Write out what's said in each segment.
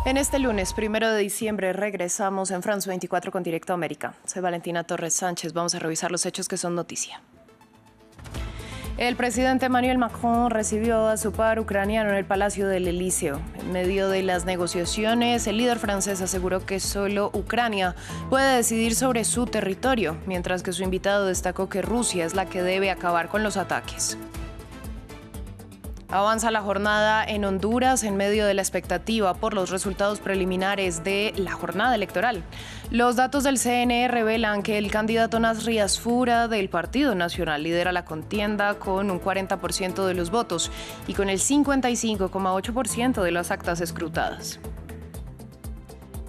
En este lunes, 1 de diciembre, regresamos en France 24 con Directo América. Soy Valentina Torres Sánchez. Vamos a revisar los hechos que son noticia. El presidente Emmanuel Macron recibió a su par ucraniano en el Palacio del Elíseo. En medio de las negociaciones, el líder francés aseguró que solo Ucrania puede decidir sobre su territorio, mientras que su invitado destacó que Rusia es la que debe acabar con los ataques. Avanza la jornada en Honduras en medio de la expectativa por los resultados preliminares de la jornada electoral. Los datos del CNE revelan que el candidato Nasri Asfura del Partido Nacional lidera la contienda con un 40% de los votos y con el 55,8% de las actas escrutadas.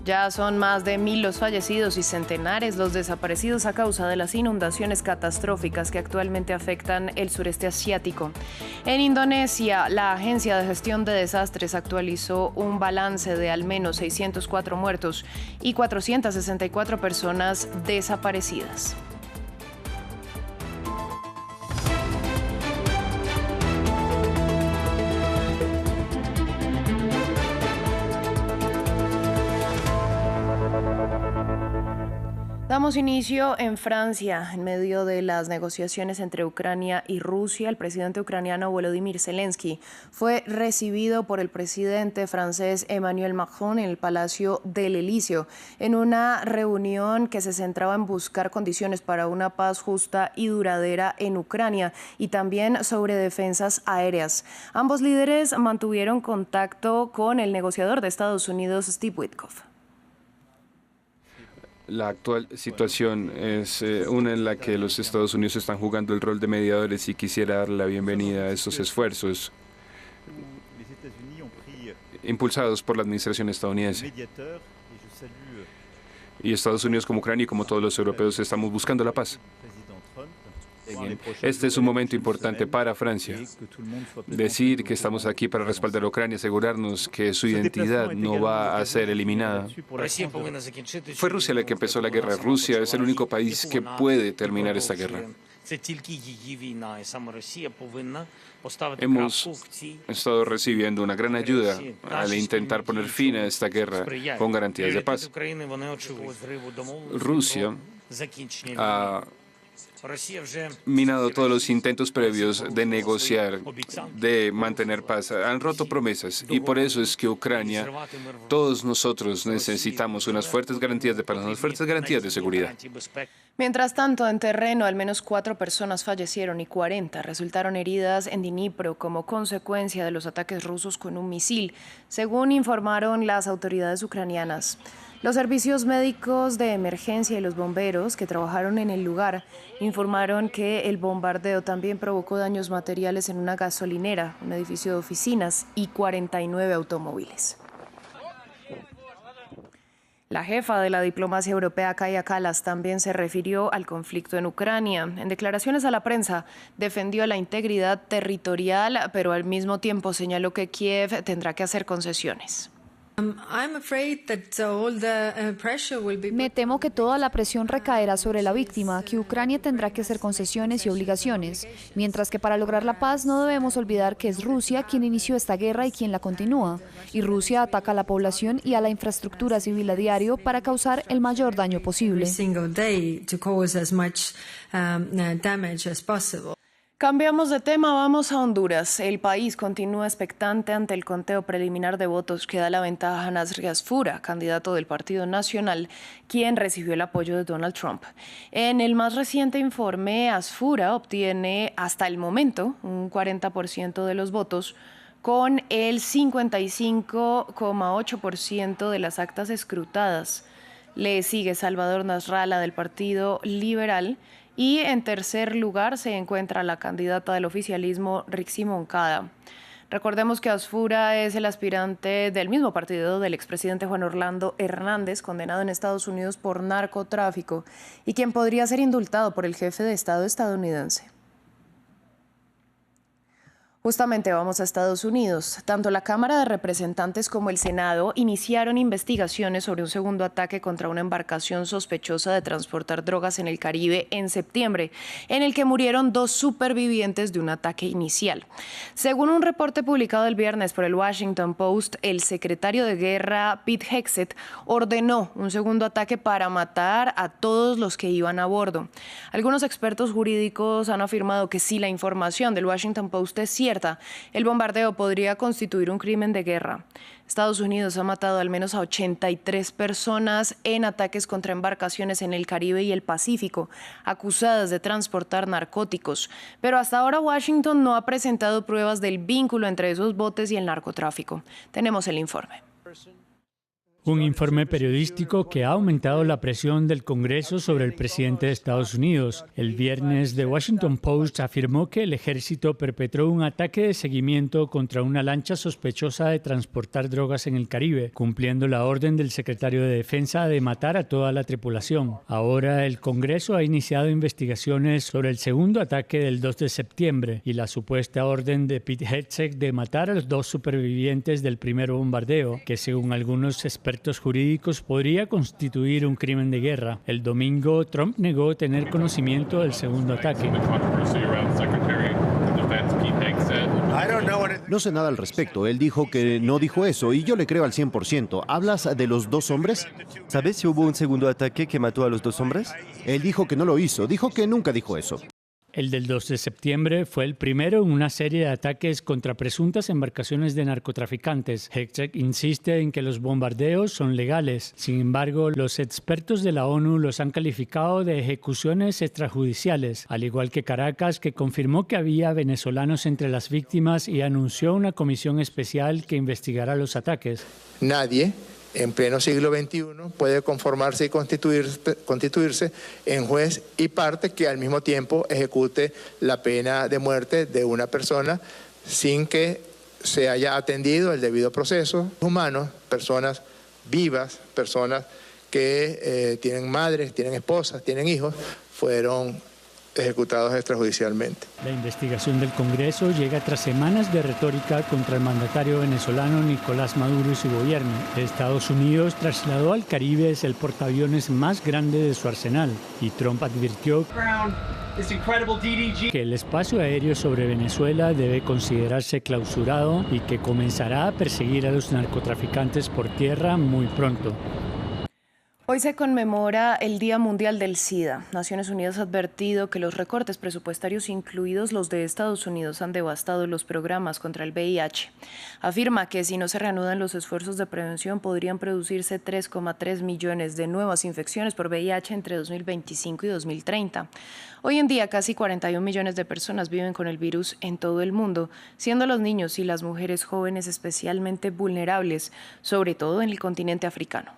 Ya son más de 1.000 los fallecidos y centenares los desaparecidos a causa de las inundaciones catastróficas que actualmente afectan el sureste asiático. En Indonesia, la Agencia de Gestión de Desastres actualizó un balance de al menos 604 muertos y 464 personas desaparecidas. Damos inicio en Francia. En medio de las negociaciones entre Ucrania y Rusia, el presidente ucraniano Volodymyr Zelensky fue recibido por el presidente francés Emmanuel Macron en el Palacio del Elíseo, en una reunión que se centraba en buscar condiciones para una paz justa y duradera en Ucrania y también sobre defensas aéreas. Ambos líderes mantuvieron contacto con el negociador de Estados Unidos, Steve Witkoff. La actual situación es una en la que los Estados Unidos están jugando el rol de mediadores y quisiera dar la bienvenida a estos esfuerzos impulsados por la administración estadounidense. Y Estados Unidos, como Ucrania y como todos los europeos, estamos buscando la paz. Este es un momento importante para Francia. Decir que estamos aquí para respaldar a Ucrania, asegurarnos que su identidad no va a ser eliminada. Fue Rusia la que empezó la guerra. Rusia es el único país que puede terminar esta guerra. Hemos estado recibiendo una gran ayuda al intentar poner fin a esta guerra con garantías de paz. Rusia ha minado todos los intentos previos de negociar, de mantener paz. Han roto promesas y por eso es que Ucrania, todos nosotros necesitamos unas fuertes garantías de paz, unas fuertes garantías de seguridad. Mientras tanto, en terreno, al menos 4 personas fallecieron y 40 resultaron heridas en Dnipro como consecuencia de los ataques rusos con un misil, según informaron las autoridades ucranianas. Los servicios médicos de emergencia y los bomberos que trabajaron en el lugar informaron que el bombardeo también provocó daños materiales en una gasolinera, un edificio de oficinas y 49 automóviles. La jefa de la diplomacia europea, Kaja Kallas, también se refirió al conflicto en Ucrania. En declaraciones a la prensa, defendió la integridad territorial, pero al mismo tiempo señaló que Kiev tendrá que hacer concesiones. Me temo que toda la presión recaerá sobre la víctima, que Ucrania tendrá que hacer concesiones y obligaciones, mientras que para lograr la paz no debemos olvidar que es Rusia quien inició esta guerra y quien la continúa, y Rusia ataca a la población y a la infraestructura civil a diario para causar el mayor daño posible. Cambiamos de tema, vamos a Honduras. El país continúa expectante ante el conteo preliminar de votos que da la ventaja a Nasri Asfura, candidato del Partido Nacional, quien recibió el apoyo de Donald Trump. En el más reciente informe, Asfura obtiene hasta el momento un 40% de los votos, con el 55,8% de las actas escrutadas. Le sigue Salvador Nasralla del Partido Liberal. Y en tercer lugar se encuentra la candidata del oficialismo, Rixi Moncada. Recordemos que Asfura es el aspirante del mismo partido del expresidente Juan Orlando Hernández, condenado en Estados Unidos por narcotráfico, y quien podría ser indultado por el jefe de Estado estadounidense. Justamente vamos a Estados Unidos. Tanto la Cámara de Representantes como el Senado iniciaron investigaciones sobre un segundo ataque contra una embarcación sospechosa de transportar drogas en el Caribe en septiembre, en el que murieron 2 supervivientes de un ataque inicial. Según un reporte publicado el viernes por el Washington Post, el secretario de Guerra, Pete Hegseth, ordenó un segundo ataque para matar a todos los que iban a bordo. Algunos expertos jurídicos han afirmado que si la información del Washington Post es cierta, el bombardeo podría constituir un crimen de guerra. Estados Unidos ha matado al menos a 83 personas en ataques contra embarcaciones en el Caribe y el Pacífico, acusadas de transportar narcóticos. Pero hasta ahora Washington no ha presentado pruebas del vínculo entre esos botes y el narcotráfico. Tenemos el informe. Un informe periodístico que ha aumentado la presión del Congreso sobre el presidente de Estados Unidos. El viernes, The Washington Post afirmó que el ejército perpetró un ataque de seguimiento contra una lancha sospechosa de transportar drogas en el Caribe, cumpliendo la orden del secretario de Defensa de matar a toda la tripulación. Ahora, el Congreso ha iniciado investigaciones sobre el segundo ataque del 2 de septiembre y la supuesta orden de Pete Hegseth de matar a los 2 supervivientes del primer bombardeo, que según algunos expertos jurídicos podría constituir un crimen de guerra. El domingo, Trump negó tener conocimiento del segundo ataque. No sé nada al respecto. Él dijo que no dijo eso y yo le creo al 100%. ¿Hablas de los 2 hombres? ¿Sabes si hubo un segundo ataque que mató a los 2 hombres? Él dijo que no lo hizo. Dijo que nunca dijo eso. El del 2 de septiembre fue el primero en una serie de ataques contra presuntas embarcaciones de narcotraficantes. Hegseth insiste en que los bombardeos son legales. Sin embargo, los expertos de la ONU los han calificado de ejecuciones extrajudiciales, al igual que Caracas, que confirmó que había venezolanos entre las víctimas y anunció una comisión especial que investigará los ataques. Nadie en pleno siglo XXI puede conformarse y constituirse en juez y parte que al mismo tiempo ejecute la pena de muerte de una persona sin que se haya atendido el debido proceso. Humanos, personas vivas, personas que tienen madres, tienen esposas, tienen hijos, fueron ejecutados extrajudicialmente. La investigación del Congreso llega tras semanas de retórica contra el mandatario venezolano Nicolás Maduro y su gobierno. Estados Unidos trasladó al Caribe el portaaviones más grande de su arsenal y Trump advirtió que el espacio aéreo sobre Venezuela debe considerarse clausurado y que comenzará a perseguir a los narcotraficantes por tierra muy pronto. Hoy se conmemora el Día Mundial del SIDA. Naciones Unidas ha advertido que los recortes presupuestarios, incluidos los de Estados Unidos, han devastado los programas contra el VIH. Afirma que si no se reanudan los esfuerzos de prevención, podrían producirse 3,3 millones de nuevas infecciones por VIH entre 2025 y 2030. Hoy en día, casi 41 millones de personas viven con el virus en todo el mundo, siendo los niños y las mujeres jóvenes especialmente vulnerables, sobre todo en el continente africano.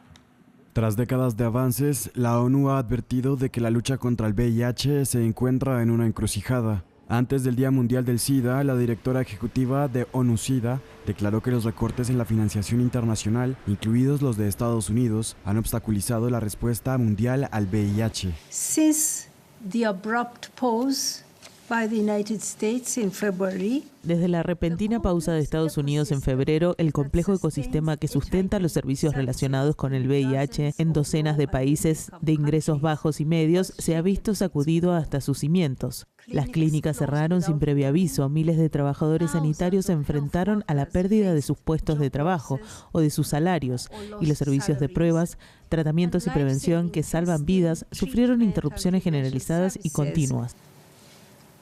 Tras décadas de avances, la ONU ha advertido de que la lucha contra el VIH se encuentra en una encrucijada. Antes del Día Mundial del SIDA, la directora ejecutiva de ONU-SIDA declaró que los recortes en la financiación internacional, incluidos los de Estados Unidos, han obstaculizado la respuesta mundial al VIH. Since the abrupt pause by the United States in February, desde la repentina pausa de Estados Unidos en febrero, el complejo ecosistema que sustenta los servicios relacionados con el VIH en docenas de países de ingresos bajos y medios se ha visto sacudido hasta sus cimientos. Las clínicas cerraron sin previo aviso, miles de trabajadores sanitarios se enfrentaron a la pérdida de sus puestos de trabajo o de sus salarios, y los servicios de pruebas, tratamientos y prevención que salvan vidas sufrieron interrupciones generalizadas y continuas.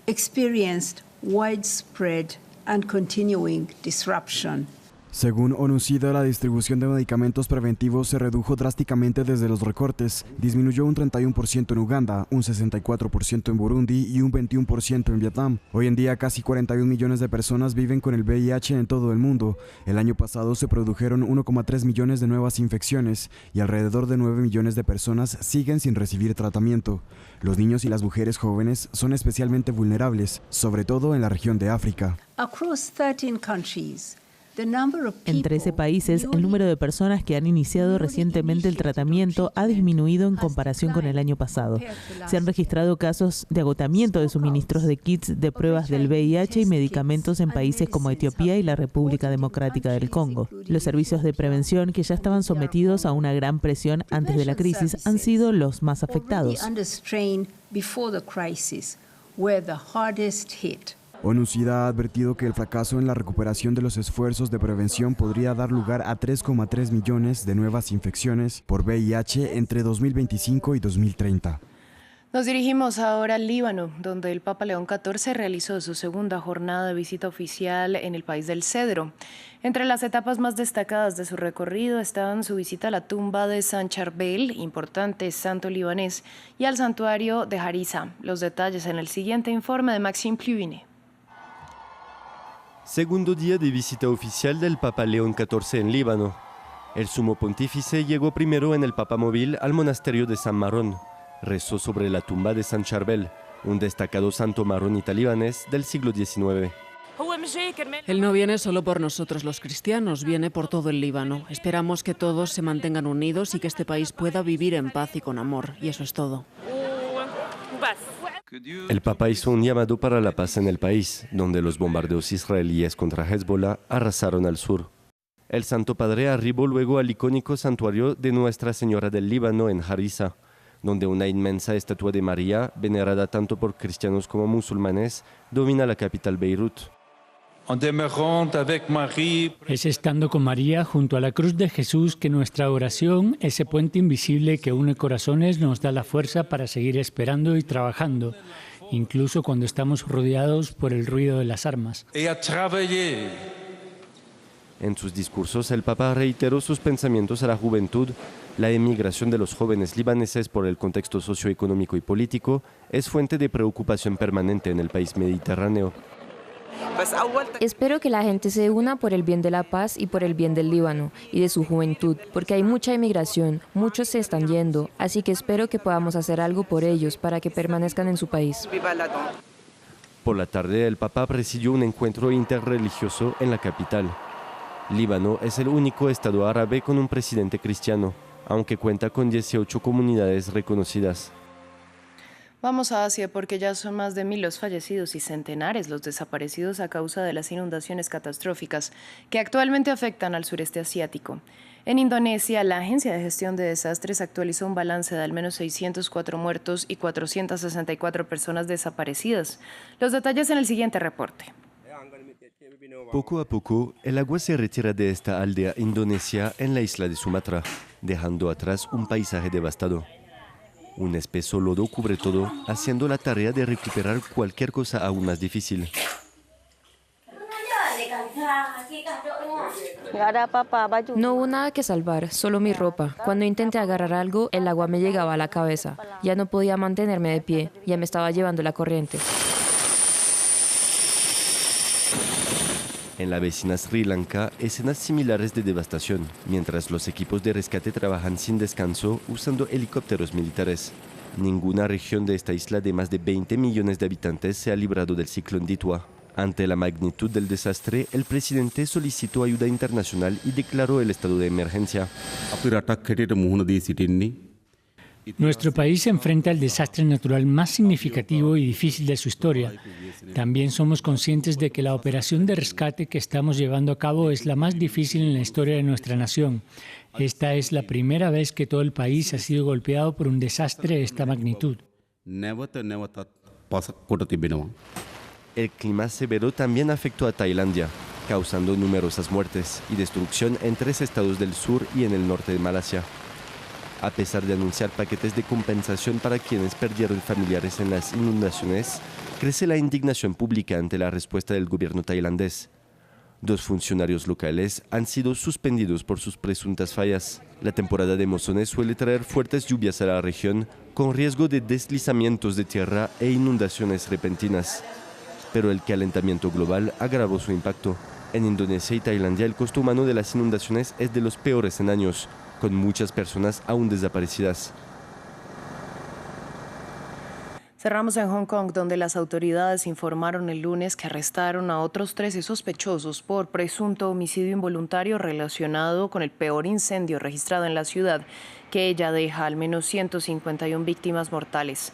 Experienced widespread and continuing disruption. Según ONU-SIDA, la distribución de medicamentos preventivos se redujo drásticamente desde los recortes. Disminuyó un 31% en Uganda, un 64% en Burundi y un 21% en Vietnam. Hoy en día, casi 41 millones de personas viven con el VIH en todo el mundo. El año pasado se produjeron 1,3 millones de nuevas infecciones y alrededor de 9 millones de personas siguen sin recibir tratamiento. Los niños y las mujeres jóvenes son especialmente vulnerables, sobre todo en la región de África. Across 13 countries, En 13 países, el número de personas que han iniciado recientemente el tratamiento ha disminuido en comparación con el año pasado. Se han registrado casos de agotamiento de suministros de kits de pruebas del VIH y medicamentos en países como Etiopía y la República Democrática del Congo. Los servicios de prevención, que ya estaban sometidos a una gran presión antes de la crisis, han sido los más afectados. ONU-SIDA ha advertido que el fracaso en la recuperación de los esfuerzos de prevención podría dar lugar a 3,3 millones de nuevas infecciones por VIH entre 2025 y 2030. Nos dirigimos ahora al Líbano, donde el Papa León XIV realizó su segunda jornada de visita oficial en el país del Cedro. Entre las etapas más destacadas de su recorrido estaban su visita a la tumba de San Charbel, importante santo libanés, y al santuario de Harissa. Los detalles en el siguiente informe de Maxime Pluvinet. Segundo día de visita oficial del Papa León XIV en Líbano. El sumo pontífice llegó primero en el papamóvil al monasterio de San Marón. Rezó sobre la tumba de San Charbel, un destacado santo maronita libanés del siglo XIX. Él no viene solo por nosotros los cristianos, viene por todo el Líbano. Esperamos que todos se mantengan unidos y que este país pueda vivir en paz y con amor, y eso es todo. El Papa hizo un llamado para la paz en el país, donde los bombardeos israelíes contra Hezbollah arrasaron al sur. El Santo Padre arribó luego al icónico santuario de Nuestra Señora del Líbano en Harissa, donde una inmensa estatua de María, venerada tanto por cristianos como musulmanes, domina la capital Beirut. Es estando con María junto a la cruz de Jesús que nuestra oración, ese puente invisible que une corazones, nos da la fuerza para seguir esperando y trabajando, incluso cuando estamos rodeados por el ruido de las armas. En sus discursos, el Papa reiteró sus pensamientos a la juventud. La emigración de los jóvenes libaneses por el contexto socioeconómico y político es fuente de preocupación permanente en el país mediterráneo. Espero que la gente se una por el bien de la paz y por el bien del Líbano y de su juventud, porque hay mucha inmigración, muchos se están yendo, así que espero que podamos hacer algo por ellos para que permanezcan en su país. Por la tarde, el Papa presidió un encuentro interreligioso en la capital. Líbano es el único estado árabe con un presidente cristiano, aunque cuenta con 18 comunidades reconocidas. Vamos a Asia porque ya son más de 1000 los fallecidos y centenares los desaparecidos a causa de las inundaciones catastróficas que actualmente afectan al sureste asiático. En Indonesia, la Agencia de Gestión de Desastres actualizó un balance de al menos 604 muertos y 464 personas desaparecidas. Los detalles en el siguiente reporte. Poco a poco, el agua se retira de esta aldea indonesia en la isla de Sumatra, dejando atrás un paisaje devastado. Un espeso lodo cubre todo, haciendo la tarea de recuperar cualquier cosa aún más difícil. No hubo nada que salvar, solo mi ropa. Cuando intenté agarrar algo, el agua me llegaba a la cabeza. Ya no podía mantenerme de pie, ya me estaba llevando la corriente. En la vecina Sri Lanka, escenas similares de devastación, mientras los equipos de rescate trabajan sin descanso usando helicópteros militares. Ninguna región de esta isla de más de 20 millones de habitantes se ha librado del ciclón Ditwa. Ante la magnitud del desastre, el presidente solicitó ayuda internacional y declaró el estado de emergencia. Nuestro país se enfrenta al desastre natural más significativo y difícil de su historia. También somos conscientes de que la operación de rescate que estamos llevando a cabo es la más difícil en la historia de nuestra nación. Esta es la primera vez que todo el país ha sido golpeado por un desastre de esta magnitud. El clima severo también afectó a Tailandia, causando numerosas muertes y destrucción en 3 estados del sur y en el norte de Malasia. A pesar de anunciar paquetes de compensación para quienes perdieron familiares en las inundaciones, crece la indignación pública ante la respuesta del gobierno tailandés. 2 funcionarios locales han sido suspendidos por sus presuntas fallas. La temporada de monzones suele traer fuertes lluvias a la región, con riesgo de deslizamientos de tierra e inundaciones repentinas. Pero el calentamiento global agravó su impacto. En Indonesia y Tailandia, el costo humano de las inundaciones es de los peores en años, con muchas personas aún desaparecidas. Cerramos en Hong Kong, donde las autoridades informaron el lunes que arrestaron a otros 13 sospechosos por presunto homicidio involuntario relacionado con el peor incendio registrado en la ciudad, que ya deja al menos 151 víctimas mortales.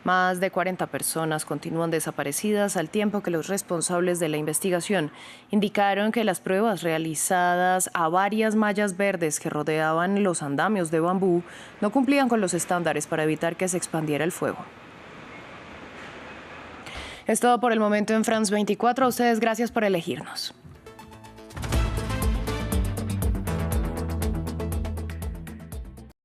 Más de 40 personas continúan desaparecidas, al tiempo que los responsables de la investigación indicaron que las pruebas realizadas a varias mallas verdes que rodeaban los andamios de bambú no cumplían con los estándares para evitar que se expandiera el fuego. Es todo por el momento en France 24. A ustedes, gracias por elegirnos.